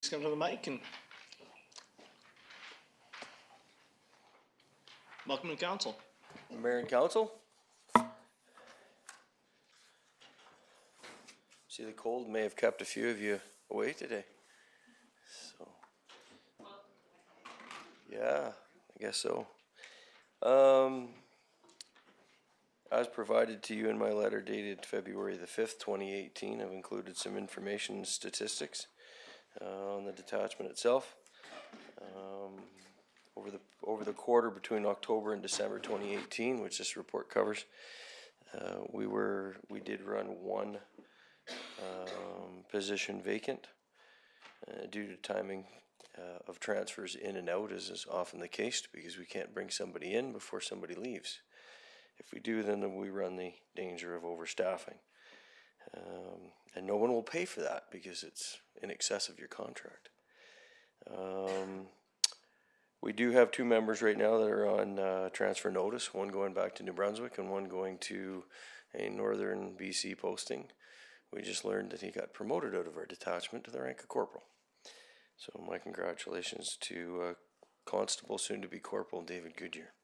Just come to the mic and welcome to council. Mayor and council. See, the cold may have kept a few of you away today. So, yeah, I guess so. As provided to you in my letter dated February the 5th, 2018, I've included some information and statistics on the detachment itself. Over the quarter between October and December 2018, which this report covers, we did run one position vacant due to timing of transfers in and out, as is often the case, because we can't bring somebody in before somebody leaves. If we do, then we run the danger of overstaffing. And no one will pay for that because it's in excess of your contract. We do have two members right now that are on transfer notice, one going back to New Brunswick and one going to a northern BC posting. We just learned that he got promoted out of our detachment to the rank of corporal. So my congratulations to Constable, soon to be Corporal David Goodyear.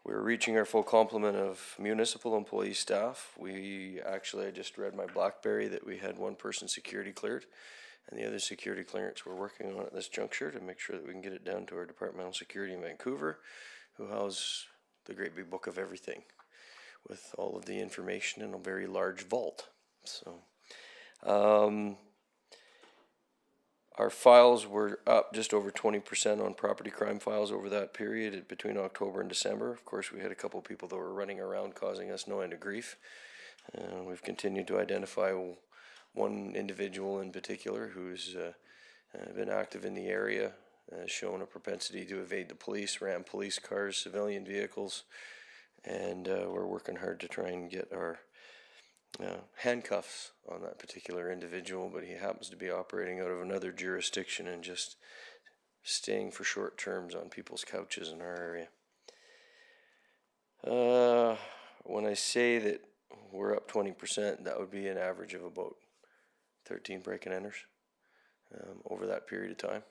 We're reaching our full complement of municipal employee staff. I just read my BlackBerry that we had one person security cleared, and the other security clearance we're working on at this juncture to make sure that we can get it down to our departmental security in Vancouver, who house the great big book of everything with all of the information in a very large vault. So our files were up just over 20% on property crime files over that period between October and December. Of course, we had a couple of people that were running around causing us no end of grief. We've continued to identify one individual in particular who's been active in the area, shown a propensity to evade the police, ram police cars, civilian vehicles, and we're working hard to try and get our handcuffs on that particular individual, but he happens to be operating out of another jurisdiction and just staying for short terms on people's couches in our area. When I say that we're up 20%, that would be an average of about 13 break and enters over that period of time.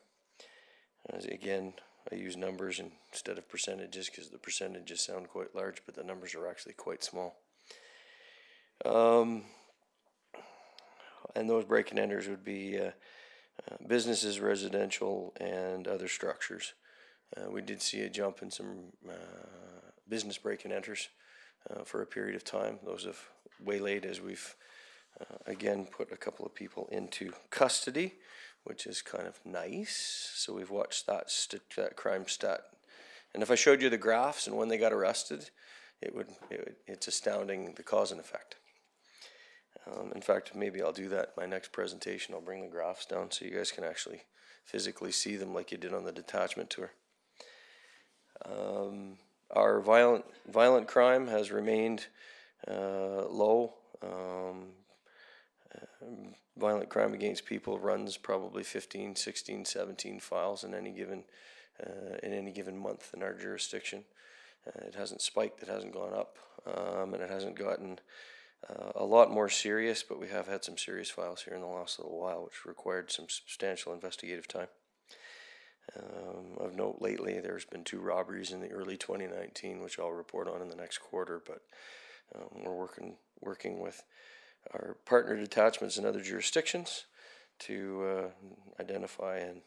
Again, I use numbers instead of percentages because the percentages sound quite large, but the numbers are actually quite small. And those break and enters would be businesses, residential, and other structures. We did see a jump in some business break and enters for a period of time. Those have waylaid as we've again put a couple of people into custody, which is kind of nice. So we've watched that crime stat, and if I showed you the graphs and when they got arrested, it's astounding, the cause and effect. In fact, maybe I'll do that in my next presentation. I'll bring the graphs down so you guys can actually physically see them like you did on the detachment tour. Our violent crime has remained low. Violent crime against people runs probably 15, 16, 17 files in any given month in our jurisdiction. It hasn't spiked, it hasn't gone up, and it hasn't gotten a lot more serious, but we have had some serious files here in the last little while, which required some substantial investigative time. Of note, lately there's been 2 robberies in the early 2019, which I'll report on in the next quarter, but we're working with our partner detachments in other jurisdictions to identify and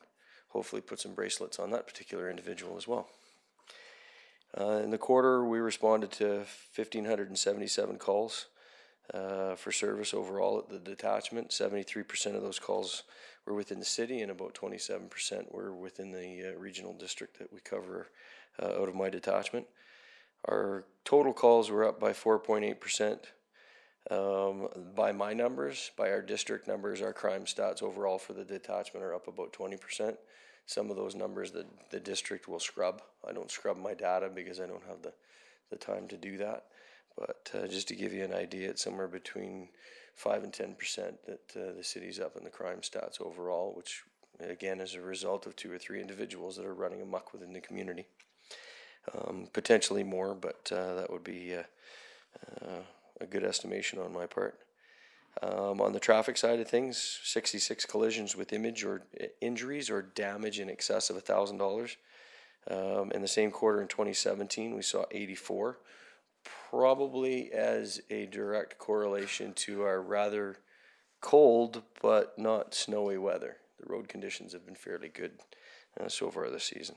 hopefully put some bracelets on that particular individual as well. In the quarter, we responded to 1,577 calls for service overall at the detachment. 73% of those calls were within the city, and about 27% were within the regional district that we cover out of my detachment. Our total calls were up by 4.8%. By my numbers, by our district numbers, our crime stats overall for the detachment are up about 20%. Some of those numbers the district will scrub. I don't scrub my data because I don't have the time to do that. But just to give you an idea, it's somewhere between 5 and 10% that the city's up in the crime stats overall, which again is a result of 2 or 3 individuals that are running amok within the community. Potentially more, but that would be a good estimation on my part. On the traffic side of things, 66 collisions with injuries or damage in excess of $1,000. In the same quarter in 2017, we saw 84, probably as a direct correlation to our rather cold but not snowy weather. The road conditions have been fairly good so far this season.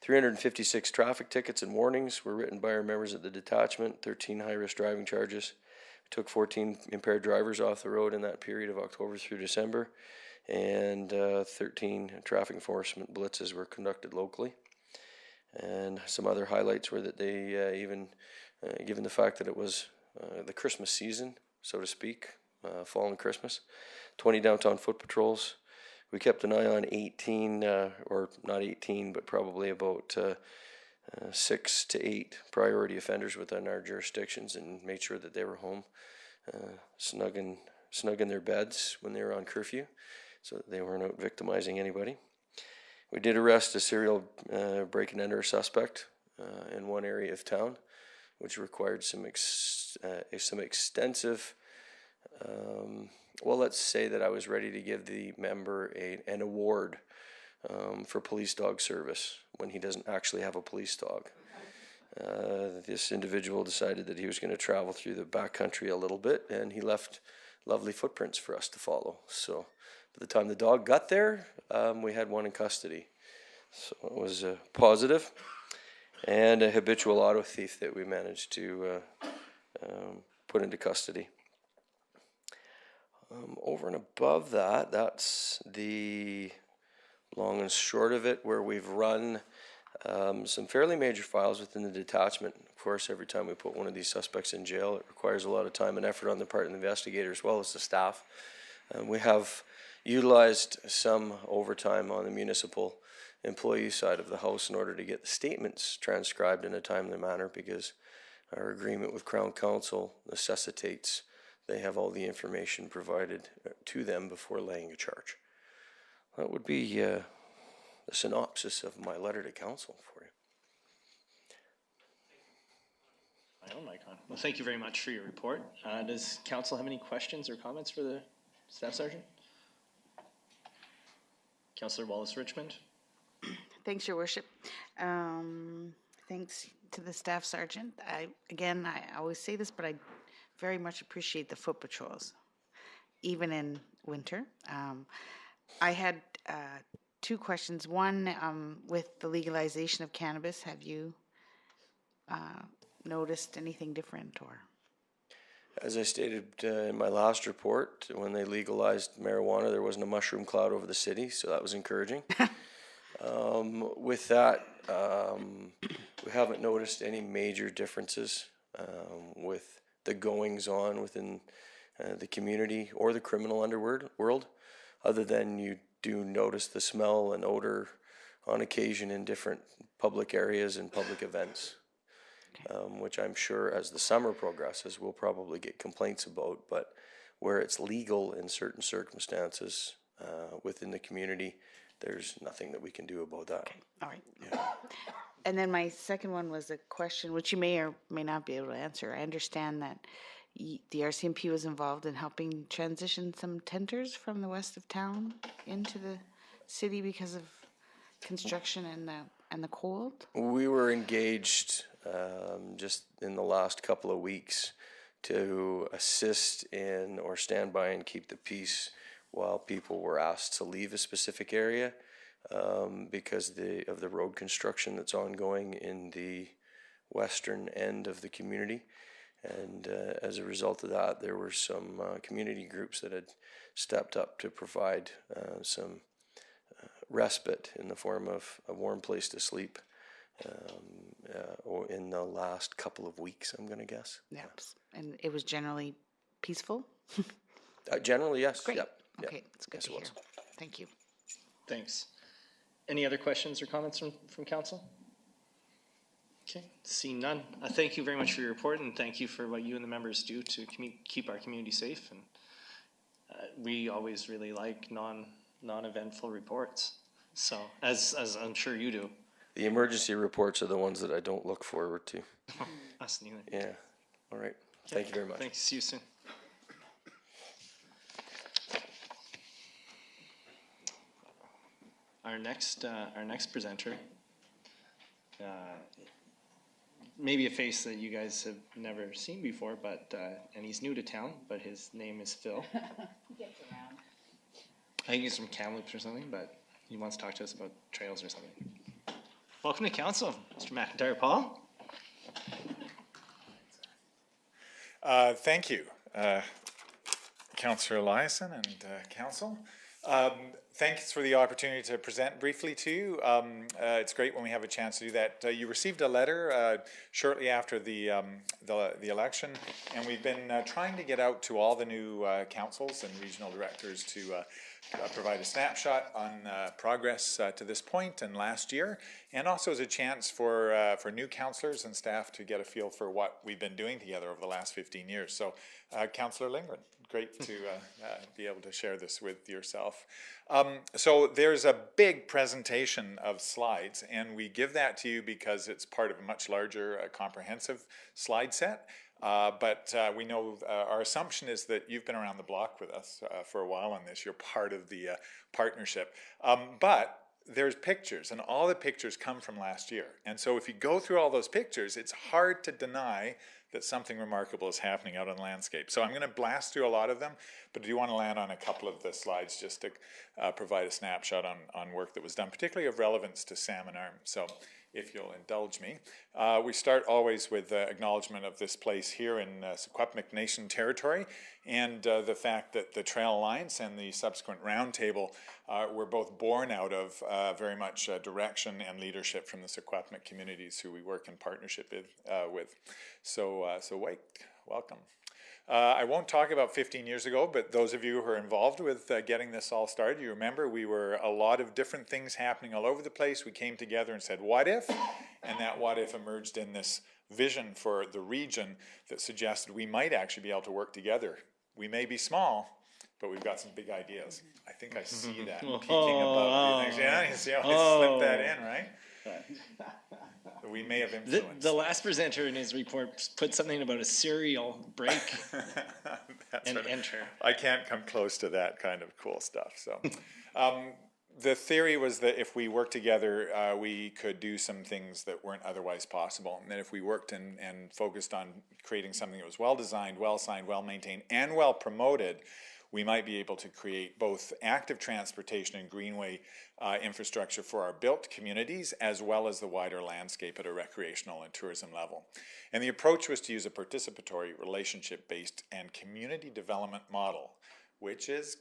356 traffic tickets and warnings were written by our members of the detachment, 13 high-risk driving charges. We took 14 impaired drivers off the road in that period of October through December, and 13 traffic enforcement blitzes were conducted locally. And some other highlights were that they even, given the fact that it was the Christmas season, so to speak, fall and Christmas, 20 downtown foot patrols. We kept an eye on 18, or not 18, but probably about 6 to 8 priority offenders within our jurisdictions, and made sure that they were home, snug in their beds when they were on curfew, so that they weren't out victimizing anybody. We did arrest a serial break and enter suspect in one area of town, which required some extensive. Well, let's say that I was ready to give the member an award for police dog service when he doesn't actually have a police dog. This individual decided that he was going to travel through the backcountry a little bit, and he left lovely footprints for us to follow. So by the time the dog got there, we had one in custody. So it was positive. And a habitual auto thief that we managed to put into custody. Over and above that, that's the long and short of it, where we've run some fairly major files within the detachment. Of course, every time we put one of these suspects in jail, it requires a lot of time and effort on the part of the investigator as well as the staff. We have utilized some overtime on the municipal employee side of the house in order to get the statements transcribed in a timely manner, because our agreement with Crown Counsel necessitates they have all the information provided to them before laying a charge. That would be the synopsis of my letter to council for you. My own mic on. Well, thank you very much for your report. Does council have any questions or comments for the staff sergeant? Councillor Wallace-Richmond. Thanks, Your Worship. Thanks to the staff sergeant. I always say this, but I very much appreciate the foot patrols, even in winter. I had 2 questions. One, with the legalization of cannabis, have you noticed anything different, or? As I stated in my last report, when they legalized marijuana, there wasn't a mushroom cloud over the city, so that was encouraging. With that, we haven't noticed any major differences with the goings-on within the community or the criminal underworld, other than you do notice the smell and odor on occasion in different public areas and public events, which I'm sure as the summer progresses we'll probably get complaints about, but where it's legal in certain circumstances within the community, there's nothing that we can do about that. Okay, all right. Yeah. And then my second one was a question which you may or may not be able to answer. I understand that the RCMP was involved in helping transition some tenters from the west of town into the city because of construction and the cold. We were engaged just in the last couple of weeks to assist in or stand by and keep the peace while people were asked to leave a specific area because of the road construction that's ongoing in the western end of the community. And as a result of that, there were some community groups that had stepped up to provide some respite in the form of a warm place to sleep or in the last couple of weeks, I'm going to guess. Yep. And it was generally peaceful? Generally, yes. Great. Yep. Okay, it's good Yes, to it hear. was. Thank you. Thanks. Any other questions or comments from council? Okay, seeing none. Thank you very much for your report, and thank you for what you and the members do to keep our community safe. And we always really like non-eventful reports. So, as I'm sure you do. The emergency reports are the ones that I don't look forward to. Us neither. Yeah. All right. Thank you very much. Thanks. See you soon. Our next presenter, maybe a face that you guys have never seen before, but and he's new to town, but his name is Phil. He gets around. I think he's from Kamloops or something, but he wants to talk to us about trails or something. Welcome to council, Mr. McIntyre Paul. Thank you, Councillor Eliason and council. Thanks for the opportunity to present briefly to you. It's great when we have a chance to do that. You received a letter shortly after the election, and we've been trying to get out to all the new councils and regional directors to provide a snapshot on progress to this point and last year, and also as a chance for new councillors and staff to get a feel for what we've been doing together over the last 15 years. So, Councillor Lindgren, great to be able to share this with yourself. So there's a big presentation of slides, and we give that to you because it's part of a much larger comprehensive slide set. But we know our assumption is that you've been around the block with us for a while on this. You're part of the partnership. But there's pictures, and all the pictures come from last year. And so if you go through all those pictures, it's hard to deny that something remarkable is happening out on the landscape. So I'm going to blast through a lot of them, but I do want to land on a couple of the slides just to provide a snapshot on work that was done, particularly of relevance to Salmon Arm. So if you'll indulge me. We start always with acknowledgement of this place here in Secwepemc Nation territory, and the fact that the Trail Alliance and the subsequent roundtable were both born out of very much direction and leadership from the Secwepemc communities who we work in partnership with. So Wake, welcome. I won't talk about 15 years ago, but those of you who are involved with getting this all started, you remember we were a lot of different things happening all over the place. We came together and said, what if? And that what if emerged in this vision for the region that suggested we might actually be able to work together. We may be small, but we've got some big ideas. I think I see that peeking above you. Yeah, you see how I slipped that in, right? We may have influenced. The last presenter in his report put something about a serial break and right. enter. I can't come close to that kind of cool stuff. So, the theory was that if we worked together, we could do some things that weren't otherwise possible. And that if we worked and focused on creating something that was well designed, well signed, well maintained, and well promoted, we might be able to create both active transportation and greenway infrastructure for our built communities, as well as the wider landscape at a recreational and tourism level. And the approach was to use a participatory, relationship-based, and community development model, which is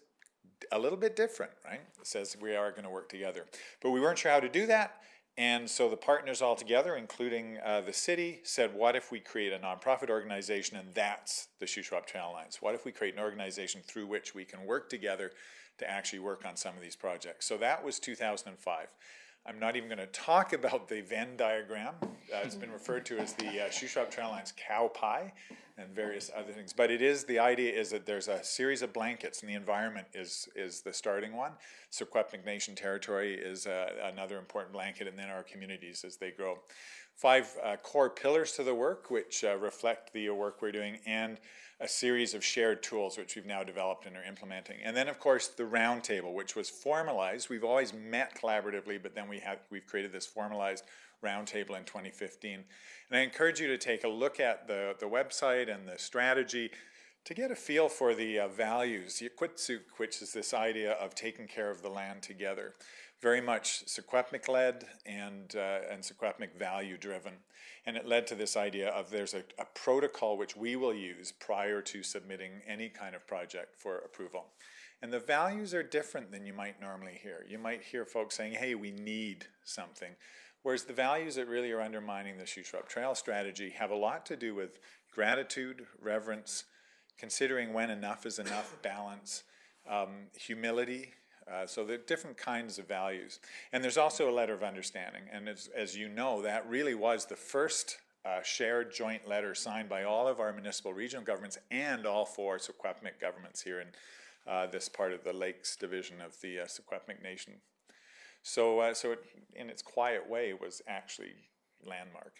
a little bit different, right? It says we are going to work together. But we weren't sure how to do that, and so the partners all together, including the city, said, what if we create a nonprofit organization, and that's the Shuswap Trail Alliance? What if we create an organization through which we can work together to actually work on some of these projects? So that was 2005. I'm not even going to talk about the Venn diagram. It's been referred to as the Shuswap Trail Alliance cow pie and various other things. But it is, the idea is that there's a series of blankets, and the environment is the starting one. Secwepemc Nation territory is another important blanket, and then our communities as they grow. 5 core pillars to the work, which reflect the work we're doing, and a series of shared tools which we've now developed and are implementing. And then, of course, the roundtable, which was formalized. We've always met collaboratively, but then we've created this formalized roundtable in 2015. And I encourage you to take a look at the website and the strategy to get a feel for the values. Yikwitsuk, which is this idea of taking care of the land together. Very much Secwepemc-led and Secwepemc value-driven. And it led to this idea of there's a protocol which we will use prior to submitting any kind of project for approval. And the values are different than you might normally hear. You might hear folks saying, hey, we need something. Whereas the values that really are undermining the Shuswap Trail strategy have a lot to do with gratitude, reverence, considering when enough is enough, balance, humility. So there are different kinds of values. And there's also a letter of understanding. And as you know, that really was the first shared joint letter signed by all of our municipal regional governments and all 4 Secwepemc governments here in this part of the Lakes Division of the Secwepemc Nation. So it, in its quiet way, was actually landmark.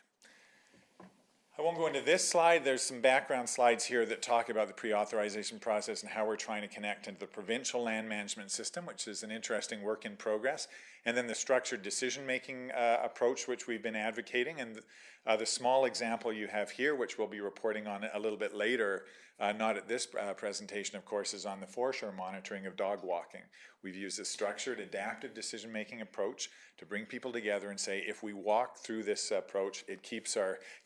I won't go into this slide. There's some background slides here that talk about the pre-authorization process and how we're trying to connect into the provincial land management system, which is an interesting work in progress. And then the structured decision-making approach, which we've been advocating. And the small example you have here, which we'll be reporting on a little bit later, not at this presentation, of course, is on the foreshore monitoring of dog walking. We've used a structured, adaptive decision-making approach to bring people together and say, if we walk through this approach, it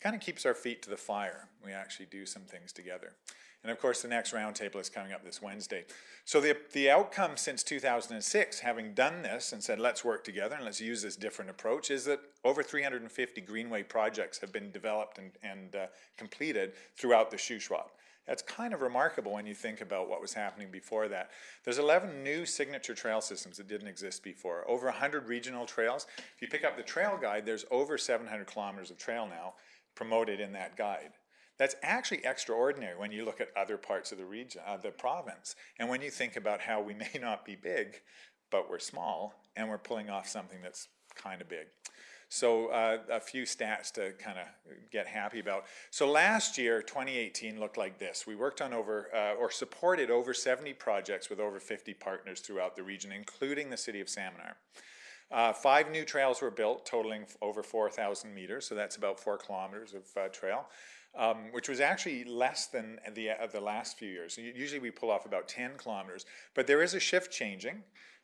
kind of keeps our feet to the fire. We actually do some things together. And of course, the next roundtable is coming up this Wednesday. So the outcome since 2006, having done this and said, let's work together and let's use this different approach, is that over 350 greenway projects have been developed and completed throughout the Shuswap. That's kind of remarkable when you think about what was happening before that. There's 11 new signature trail systems that didn't exist before. Over 100 regional trails. If you pick up the trail guide, there's over 700 kilometers of trail now promoted in that guide. That's actually extraordinary when you look at other parts of the region, the province. And when you think about how we may not be big, but we're small, and we're pulling off something that's kind of big. So a few stats to kind of get happy about. So last year, 2018, looked like this. We worked on supported over 70 projects with over 50 partners throughout the region, including the city of Salmon. 5 new trails were built, totaling over 4,000 meters. So that's about 4 kilometers of trail, which was actually less than the last few years. Usually we pull off about 10 kilometers, but there is a shift changing.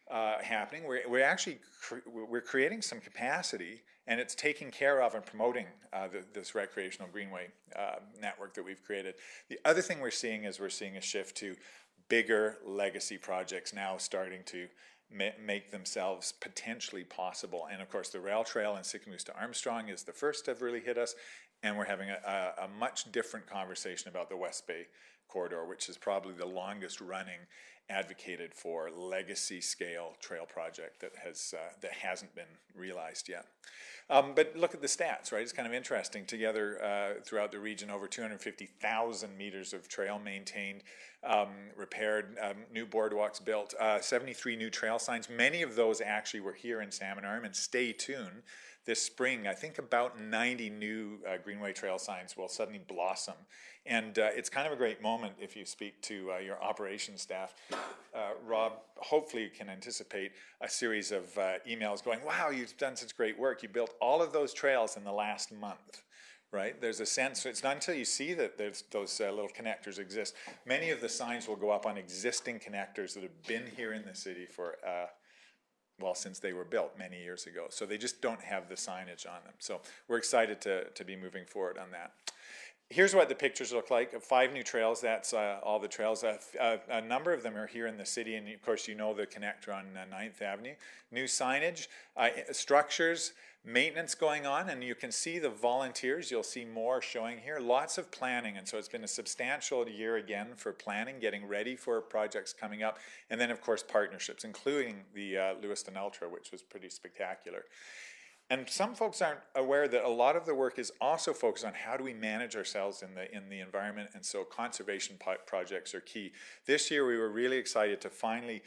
Happening. We're creating some capacity, and it's taking care of and promoting this recreational greenway network that we've created. The other thing we're seeing is a shift to bigger legacy projects now starting to make themselves potentially possible. And of course, the rail trail in Sicamous to Armstrong is the first to have really hit us, and we're having a much different conversation about the West Bay corridor, which is probably the longest running advocated for legacy scale trail project that hasn't been realized yet. But look at the stats, right? It's kind of interesting. Together throughout the region, over 250,000 meters of trail maintained, repaired, new boardwalks built, 73 new trail signs. Many of those actually were here in Salmon Arm, and stay tuned. This spring, I think about 90 new Greenway trail signs will suddenly blossom. And it's kind of a great moment if you speak to your operations staff. Rob, hopefully you can anticipate a series of emails going, wow, you've done such great work. You built all of those trails in the last month, right? There's a sense, it's not until you see that those little connectors exist. Many of the signs will go up on existing connectors that have been here in the city for since they were built many years ago. So they just don't have the signage on them. So we're excited to be moving forward on that. Here's what the pictures look like. 5 new trails, that's all the trails. A number of them are here in the city, and of course you know the connector on 9th Avenue. New signage, structures, maintenance going on, and you can see the volunteers. You'll see more showing here. Lots of planning, and so it's been a substantial year again for planning, getting ready for projects coming up, and then of course partnerships, including the Lewiston Ultra, which was pretty spectacular. And some folks aren't aware that a lot of the work is also focused on how do we manage ourselves in the environment, and so conservation projects are key. This year we were really excited to finally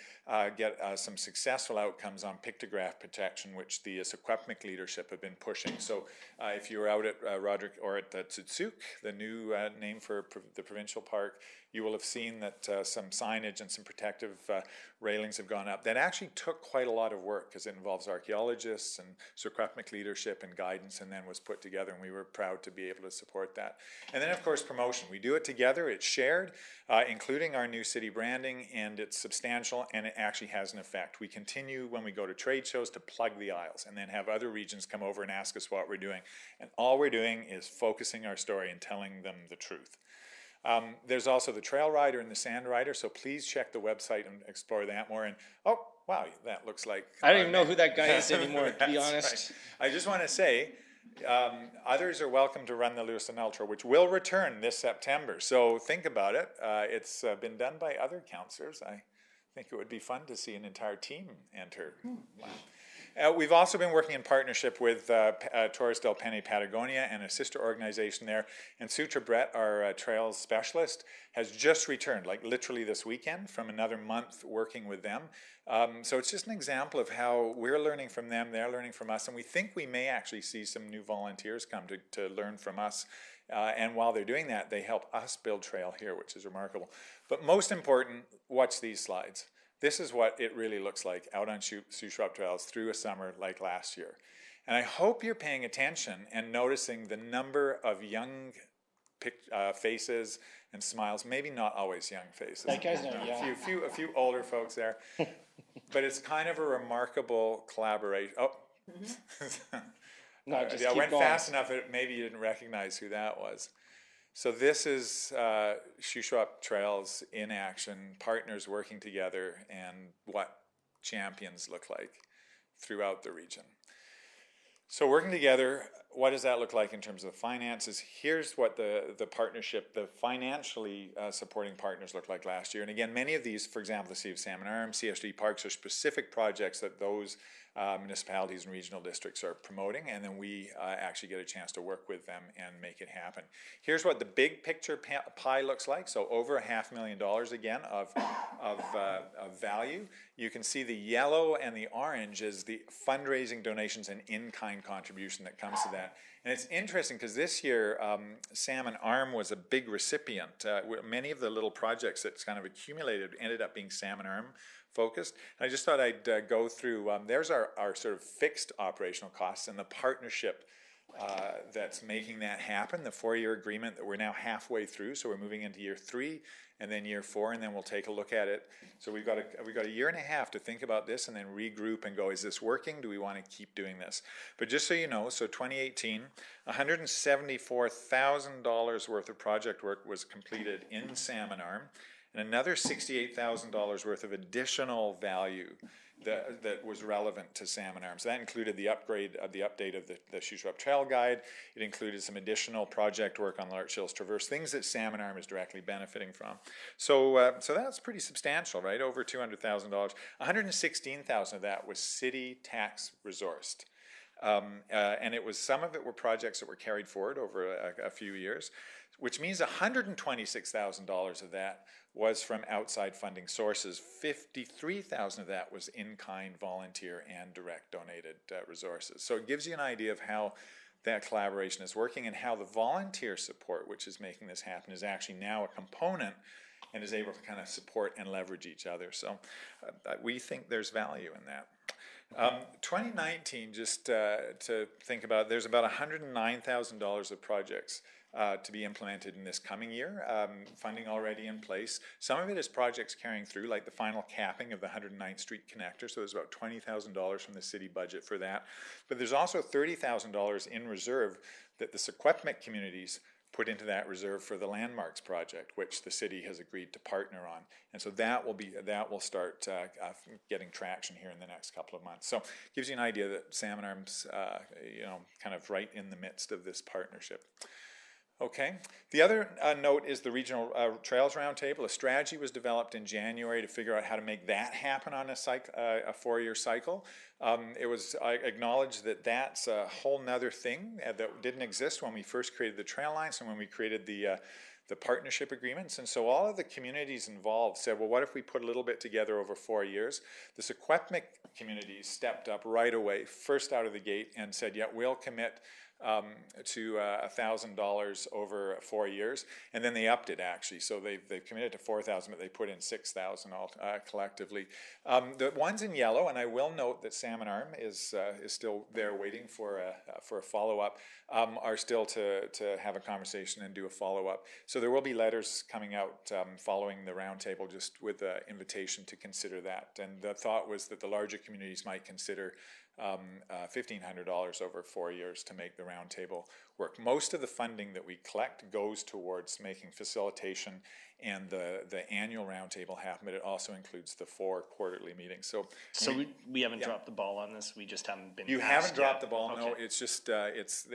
get some successful outcomes on pictograph protection, which the Secwepemc leadership have been pushing. So if you were out at Roderick or at Tsutsuk, the new name for the provincial park, you will have seen that some signage and some protective railings have gone up. That actually took quite a lot of work because it involves archaeologists and Secwepemc leadership and guidance, and then was put together, and we were proud to be able to support that. And then of course promotion. We do it together, it's shared, including our new city branding, and it's substantial, and it actually has an effect. We continue when we go to trade shows to plug the aisles and then have other regions come over and ask us what we're doing. And all we're doing is focusing our story and telling them the truth. There's also the Trail Rider and the Sand Rider, so please check the website and explore that more. And oh, wow, that looks like... I don't even know who that guy is anymore, to be honest. Right. I just want to say, others are welcome to run the Lewiston Ultra, which will return this September. So think about it. It's been done by other councillors. I think it would be fun to see an entire team enter. Wow. We've also been working in partnership with Torres del Paine Patagonia and a sister organization there. And Sutra Brett, our trails specialist, has just returned, like literally this weekend, from another month working with them. So it's just an example of how we're learning from them, they're learning from us, and we think we may actually see some new volunteers come to learn from us And while they're doing that, they help us build trail here, which is remarkable. But most important, watch these slides. This is what it really looks like out on Sioux Shrub Trails through a summer like last year. And I hope you're paying attention and noticing the number of young faces and smiles. Maybe not always young faces. That guy's not young. A few older folks there. But it's kind of a remarkable collaboration. Oh. No, just I keep went going. fast enough that maybe you didn't recognize who that was. So this is Shuswap Trails in action, partners working together, and what champions look like throughout the region. So working together, what does that look like in terms of finances? Here's what the partnership, the financially supporting partners looked like last year. And again, many of these, for example, the City of Salmon Arm, CSD Parks, are specific projects that those municipalities and regional districts are promoting, and then we actually get a chance to work with them and make it happen. Here's what the big picture pie looks like. So over $500,000 again of value. You can see the yellow and the orange is the fundraising donations and in-kind contribution that comes to that. And it's interesting because this year Salmon Arm was a big recipient. Many of the little projects that's kind of accumulated ended up being Salmon Arm focused. And I just thought I'd go through, there's our sort of fixed operational costs and the partnership that's making that happen, the 4-year agreement that we're now halfway through. So we're moving into year 3 and then year 4, and then we'll take a look at it. So we've got a year and a half to think about this and then regroup and go, is this working? Do we want to keep doing this? But just so you know, so 2018, $174,000 worth of project work was completed in Salmon Arm, and another $68,000 worth of additional value that was relevant to Salmon Arm. So that included the update of the Shuswap Trail Guide. It included some additional project work on Larch Hills Traverse, things that Salmon Arm is directly benefiting from. So that's pretty substantial, right? Over $200,000. $116,000 of that was city tax resourced. And some of it were projects that were carried forward over a few years, which means $126,000 of that was from outside funding sources. $53,000 of that was in-kind, volunteer, and direct donated resources. So it gives you an idea of how that collaboration is working and how the volunteer support, which is making this happen, is actually now a component and is able to kind of support and leverage each other. So we think there's value in that. 2019, just to think about, there's about $109,000 of projects to be implemented in this coming year, funding already in place. Some of it is projects carrying through, like the final capping of the 109th Street Connector, so there's about $20,000 from the city budget for that. But there's also $30,000 in reserve that the Secwepemc communities put into that reserve for the Landmarks project, which the city has agreed to partner on, and so that will start getting traction here in the next couple of months. So it gives you an idea that Salmon Arm's kind of right in the midst of this partnership. Okay. The other note is the Regional Trails Roundtable. A strategy was developed in January to figure out how to make that happen on a 4-year cycle. It was acknowledged that that's a whole nother thing that didn't exist when we first created the trail lines and when we created the partnership agreements. And so all of the communities involved said, well, what if we put a little bit together over 4 years? The Secwepemc communities stepped up right away, first out of the gate, and said, yeah, we'll commit to $1,000 over 4 years, and then they upped it actually. So they've committed to $4,000, but they put in $6,000 collectively. The ones in yellow, and I will note that Salmon Arm is still there waiting for a follow up. Are still to have a conversation and do a follow up. So there will be letters coming out following the roundtable, just with the invitation to consider that. And the thought was that the larger communities might consider $1,500 over 4 years to make the roundtable work. Most of the funding that we collect goes towards making facilitation and the annual roundtable happen, but it also includes the 4 quarterly meetings. So we haven't dropped the ball on this. We just haven't been. You haven't dropped yet. the ball. Okay. No, it's just it's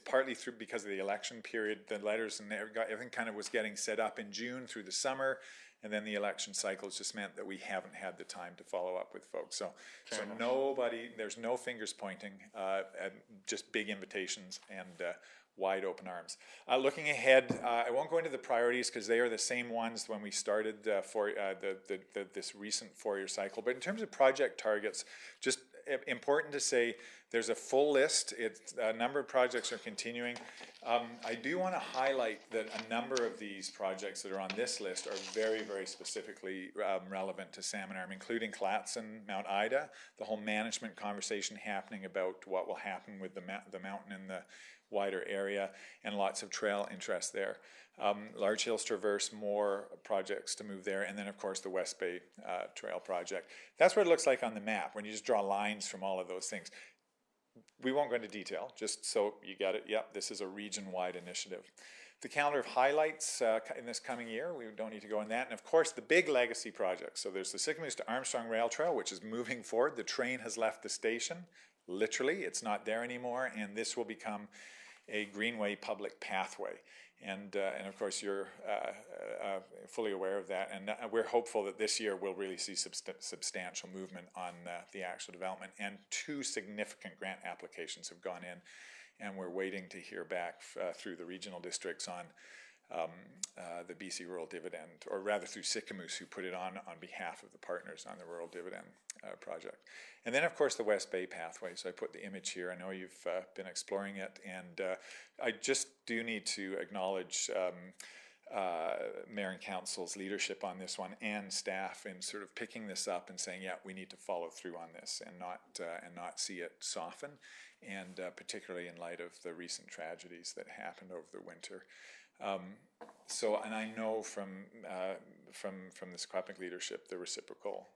partly through because of the election period. The letters and everything kind of was getting set up in June through the summer. And then the election cycles just meant that we haven't had the time to follow up with folks. So there's no fingers pointing, just big invitations, and wide open arms. Looking ahead, I won't go into the priorities because they are the same ones when we started this recent 4-year cycle. But in terms of project targets, just important to say there's a full list. A number of projects are continuing. I do want to highlight that a number of these projects that are on this list are very, very specifically relevant to salmon arm, including Clatson, Mount Ida, the whole management conversation happening about what will happen with the mountain in the wider area, and lots of trail interest there. Large Hills Traverse, more projects to move there, and then of course the West Bay Trail project. That's what it looks like on the map when you just draw lines from all of those things. We won't go into detail, just so you got it. Yep, this is a region-wide initiative. The calendar of highlights in this coming year, we don't need to go in that. And of course, the big legacy projects. So there's the Sicamous to Armstrong Rail Trail, which is moving forward. The train has left the station. Literally, it's not there anymore, and this will become a greenway public pathway. And of course, you're fully aware of that. And we're hopeful that this year we'll really see substantial movement on the actual development. And 2 significant grant applications have gone in, and we're waiting to hear back through the regional districts on the BC Rural Dividend, or rather through Sicamous, who put it on behalf of the partners on the Rural Dividend project. And then, of course, the West Bay Pathway. So I put the image here. I know you've been exploring it, and I just do need to acknowledge Mayor and Council's leadership on this one, and staff, in sort of picking this up and saying, yeah, we need to follow through on this and not see it soften, and particularly in light of the recent tragedies that happened over the winter. And I know from the Secwepemc leadership, the reciprocal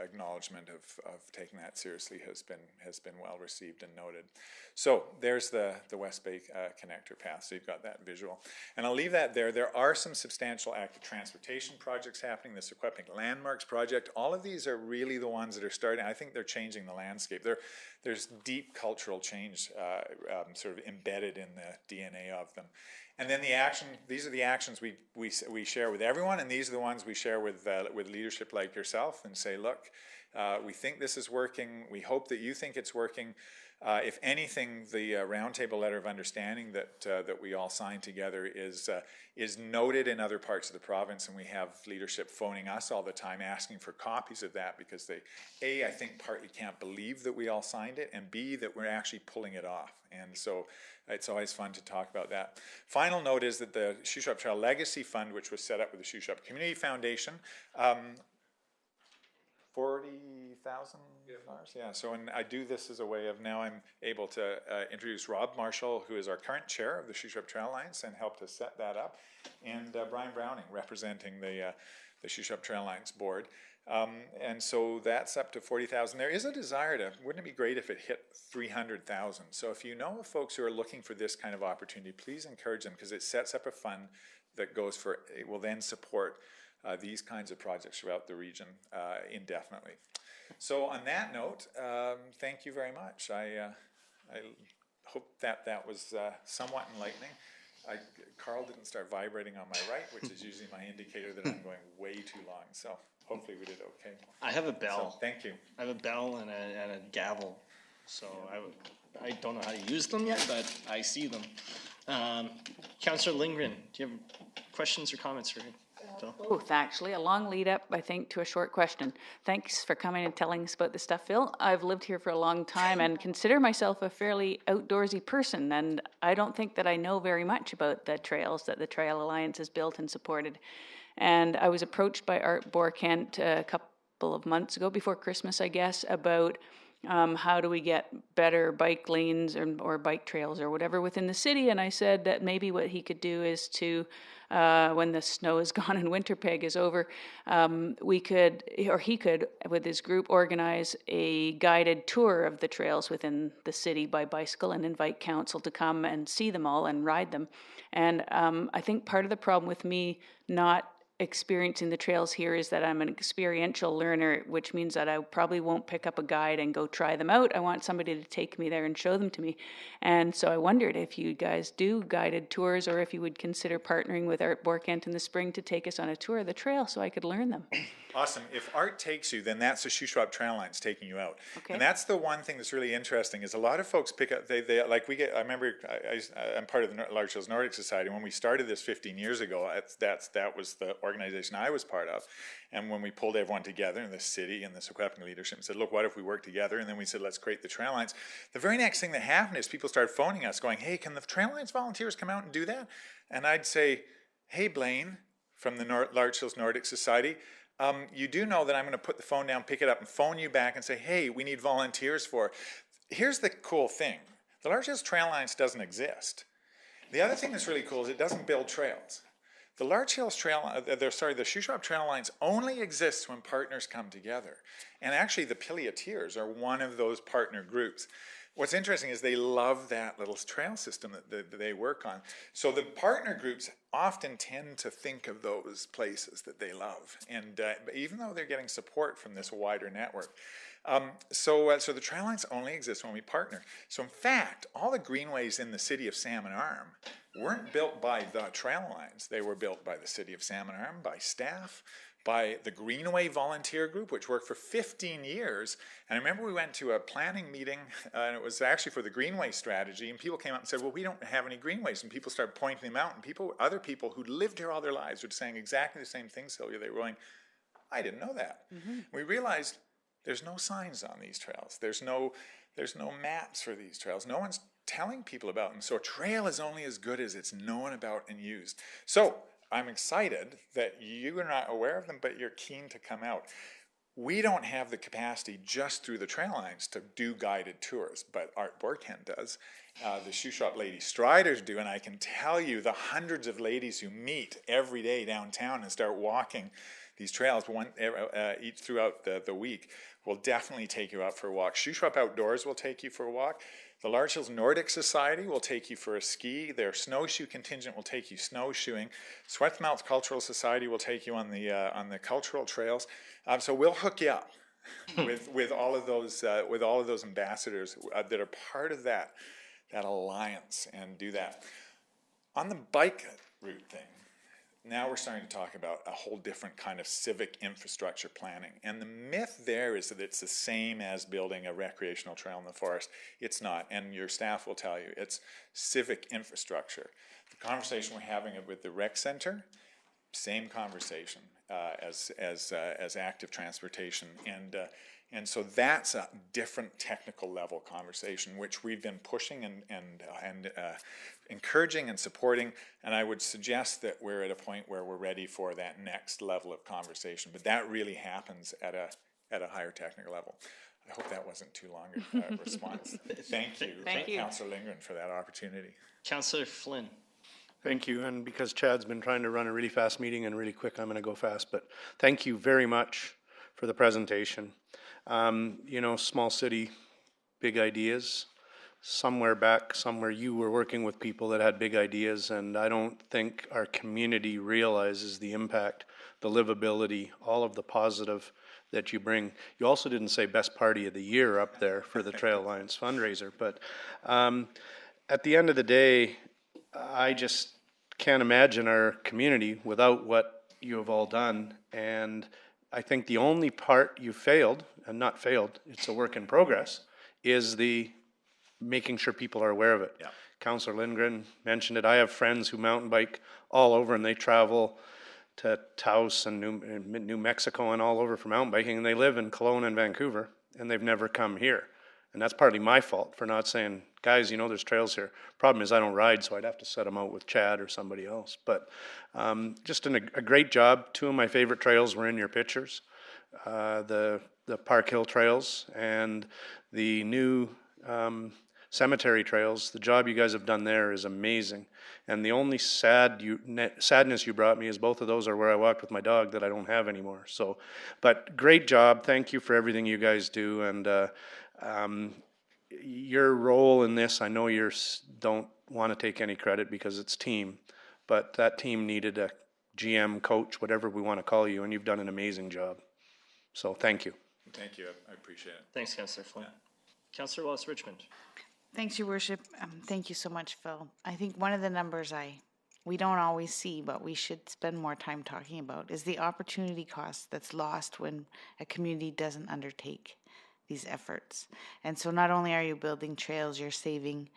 acknowledgement of taking that seriously has been well received and noted. So there's the West Bay connector path. So you've got that visual, and I'll leave that there. There are some substantial active transportation projects happening. The Secwepemc Landmarks project. All of these are really the ones that are starting. I think they're changing the landscape. There's deep cultural change sort of embedded in the DNA of them. And then the action, these are the actions we share with everyone, and these are the ones we share with leadership like yourself, and say, look, we think this is working. We hope that you think it's working. If anything, the roundtable letter of understanding that we all signed together is noted in other parts of the province, and we have leadership phoning us all the time asking for copies of that, because they, A, I think partly can't believe that we all signed it, and B, that we're actually pulling it off. And so it's always fun to talk about that. Final note is that the Shuswap Trail Legacy Fund, which was set up with the Shuswap Community Foundation, $40,000. Yeah. So, and I do this as a way of, now I'm able to introduce Rob Marshall, who is our current chair of the Shuswap Trail Alliance and helped us set that up, and Brian Browning, representing the Shuswap Trail Alliance board. And so that's up to 40,000. There is a desire to, wouldn't it be great if it hit 300,000? So if you know of folks who are looking for this kind of opportunity, please encourage them, because it sets up a fund that goes for, it will then support these kinds of projects throughout the region indefinitely. So on that note, thank you very much. I hope that was somewhat enlightening. Carl didn't start vibrating on my right, which is usually my indicator that I'm going way too long. So hopefully we did okay. I have a bell. So, thank you. I have a bell and a gavel. So I don't know how to use them yet, but I see them. Councillor Lindgren, do you have questions or comments for him? Both, actually. A long lead up, I think, to a short question. Thanks for coming and telling us about this stuff, Phil. I've lived here for a long time and consider myself a fairly outdoorsy person, and I don't think that I know very much about the trails that the Trail Alliance has built and supported. And I was approached by Art Borkent a couple of months ago, before Christmas, I guess, about how do we get better bike lanes or bike trails or whatever within the city. And I said that maybe what he could do is to, when the snow is gone and Winterpeg is over, he could, with his group, organize a guided tour of the trails within the city by bicycle and invite council to come and see them all and ride them. And I think part of the problem with me not experiencing the trails here is that I'm an experiential learner, which means that I probably won't pick up a guide and go try them out. I want somebody to take me there and show them to me. And so I wondered if you guys do guided tours, or if you would consider partnering with Art Borkent in the spring to take us on a tour of the trail so I could learn them. Awesome. If Art takes you, then that's the Shuswap Trail Lines taking you out. Okay. And that's the one thing that's really interesting is a lot of folks pick up, they like we get, I remember I'm part of the Large Hills Nordic Society. When we started this 15 years ago, that was the organization I was part of. And when we pulled everyone together in the city and the Secwepemc leadership and said, look, what if we work together? And then we said, let's create the trail lines. The very next thing that happened is people started phoning us going, hey, can the trail lines volunteers come out and do that? And I'd say, hey, Blaine from the Large Hills Nordic Society, you do know that I'm going to put the phone down, pick it up, and phone you back and say, hey, we need volunteers for. Here's the cool thing. The Large Hills Trail Lines doesn't exist. The other thing that's really cool is it doesn't build trails. The Large Hills the Shuswap Trail Lines only exists when partners come together. And actually the Piliatiers are one of those partner groups. What's interesting is they love that little trail system that they work on. So the partner groups often tend to think of those places that they love. And even though they're getting support from this wider network. So the trail lines only exist when we partner. So in fact, all the greenways in the city of Salmon Arm weren't built by the trail lines. They were built by the city of Salmon Arm, by staff, by the Greenway Volunteer Group, which worked for 15 years. And I remember we went to a planning meeting, and it was actually for the Greenway strategy, and people came up and said, well, we don't have any greenways. And people started pointing them out, and other people who lived here all their lives were saying exactly the same thing, Sylvia. They were going, I didn't know that. Mm-hmm. We realized there's no signs on these trails. There's no maps for these trails. No one's telling people about them. So a trail is only as good as it's known about and used. So I'm excited that you are not aware of them, but you're keen to come out. We don't have the capacity just through the trail lines to do guided tours, but Art Borkent does. The Shuswap Lady Striders do, and I can tell you the hundreds of ladies who meet every day downtown and start walking these trails each throughout the week will definitely take you out for a walk. Shuswap Outdoors will take you for a walk. The Large Hills Nordic Society will take you for a ski. Their snowshoe contingent will take you snowshoeing. Swarthmouth Cultural Society will take you on the cultural trails. So we'll hook you up with all of those ambassadors that are part of that alliance and do that. On the bike route thing, now we're starting to talk about a whole different kind of civic infrastructure planning. And the myth there is that it's the same as building a recreational trail in the forest. It's not, and your staff will tell you, it's civic infrastructure. The conversation we're having with the rec center, same conversation as active transportation. And so that's a different technical level conversation, which we've been pushing and encouraging and supporting. And I would suggest that we're at a point where we're ready for that next level of conversation. But that really happens at a higher technical level. I hope that wasn't too long a response. Thank you, Councillor Lindgren, for that opportunity. Councillor Flynn. Thank you, and because Chad's been trying to run a really fast meeting and really quick, I'm going to go fast, but thank you very much for the presentation. Small city, big ideas. Somewhere you were working with people that had big ideas, and I don't think our community realizes the impact, the livability, all of the positive that you bring. You also didn't say best party of the year up there for the Trail Alliance fundraiser, but at the end of the day, I just can't imagine our community without what you have all done. And I think the only part you failed, and not failed, it's a work in progress, is the making sure people are aware of it. Yeah. Councillor Lindgren mentioned it. I have friends who mountain bike all over, and they travel to Taos and New Mexico and all over for mountain biking, and they live in Kelowna and Vancouver, and they've never come here. And that's partly my fault for not saying, guys, there's trails here. Problem is I don't ride, so I'd have to set them out with Chad or somebody else. But just a great job. Two of my favorite trails were in your pictures. The Park Hill trails and the new cemetery trails. The job you guys have done there is amazing. And the only sadness you brought me is both of those are where I walked with my dog that I don't have anymore. So, but great job. Thank you for everything you guys do. And your role in this, I know you don't want to take any credit because it's team, but that team needed a GM, coach, whatever we want to call you, and you've done an amazing job. So thank you. Thank you, I appreciate it. Thanks, Councillor Flynn. Councillor Wallace Richmond. Thanks, Your Worship. Thank you so much, Phil. I think one of the numbers we don't always see, but we should spend more time talking about is the opportunity cost that's lost when a community doesn't undertake these efforts. And so not only are you building trails, you're saving,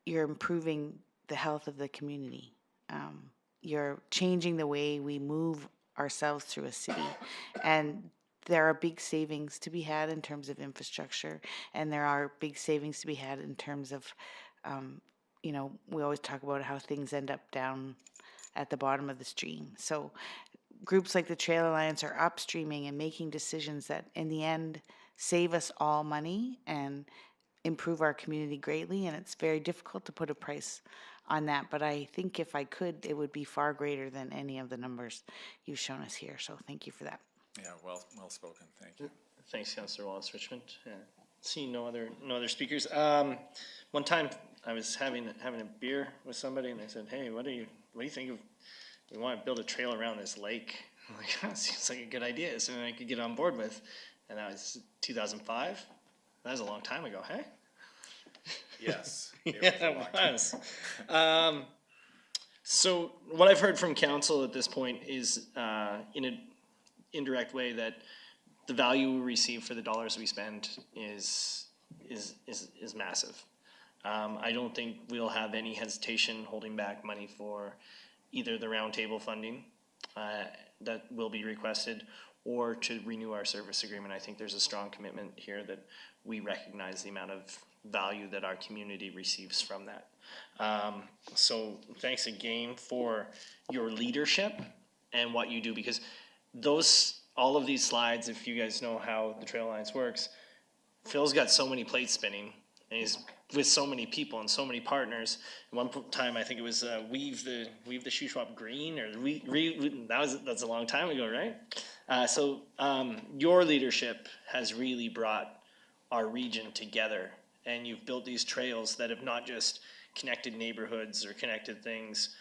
you're improving the health of the community. You're changing the way we move ourselves through a city. And there are big savings to be had in terms of infrastructure, and there are big savings to be had in terms of, you know, we always talk about how things end up down at the bottom of the stream. So groups like the Trail Alliance are upstreaming and making decisions that in the end save us all money and improve our community greatly. And it's very difficult to put a price on that, but I think if I could, it would be far greater than any of the numbers you've shown us here. So thank you for that. Yeah, well spoken, thank you. Thanks, Councillor Wallace Richmond. See no other speakers. One time I was having a beer with somebody, and they said, "Hey, what do you think of? We want to build a trail around this lake." I'm like, "That seems like a good idea. It's something I could get on board with." And that was 2005. That was a long time ago, hey? Yes. It was. So what I've heard from council at this point is, in an indirect way, that the value we receive for the dollars we spend is massive. I don't think we'll have any hesitation holding back money for either the roundtable funding that will be requested or to renew our service agreement. I think there's a strong commitment here that we recognize the amount of value that our community receives from that. So thanks again for your leadership and what you do, because all of these slides, if you guys know how the Trail Alliance works, Phil's got so many plates spinning, and he's with so many people and so many partners. At one time, I think it was weave the Shuswap green, or that's a long time ago, right? So your leadership has really brought our region together, and you've built these trails that have not just connected neighborhoods or connected things,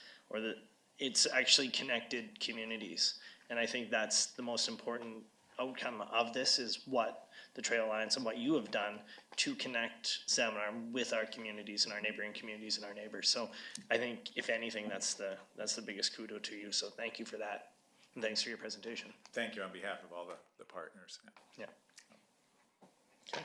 it's actually connected communities. And I think that's the most important outcome of this, is what the Trail Alliance and what you have done to connect Salmon Arm with our communities and our neighboring communities and our neighbors. So I think, if anything, that's the biggest kudo to you. So thank you for that. And thanks for your presentation. Thank you on behalf of all the partners. Yeah. Okay.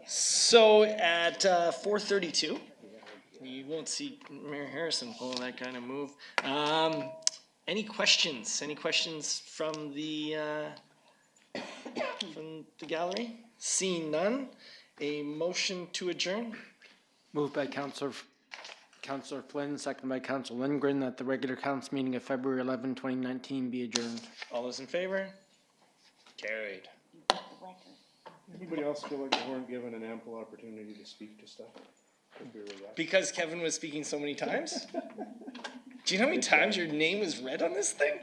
So at 4:32, you won't see Mayor Harrison pulling that kind of move. Any questions? Any questions from the gallery? Seeing none, a motion to adjourn. Moved by Councillor Flynn, seconded by Councillor Lindgren, that the regular council meeting of February 11, 2019 be adjourned. All those in favor? Carried. Anybody else feel like they weren't given an ample opportunity to speak to stuff? Because Kevin was speaking so many times? Do you know how many times your name was read on this thing?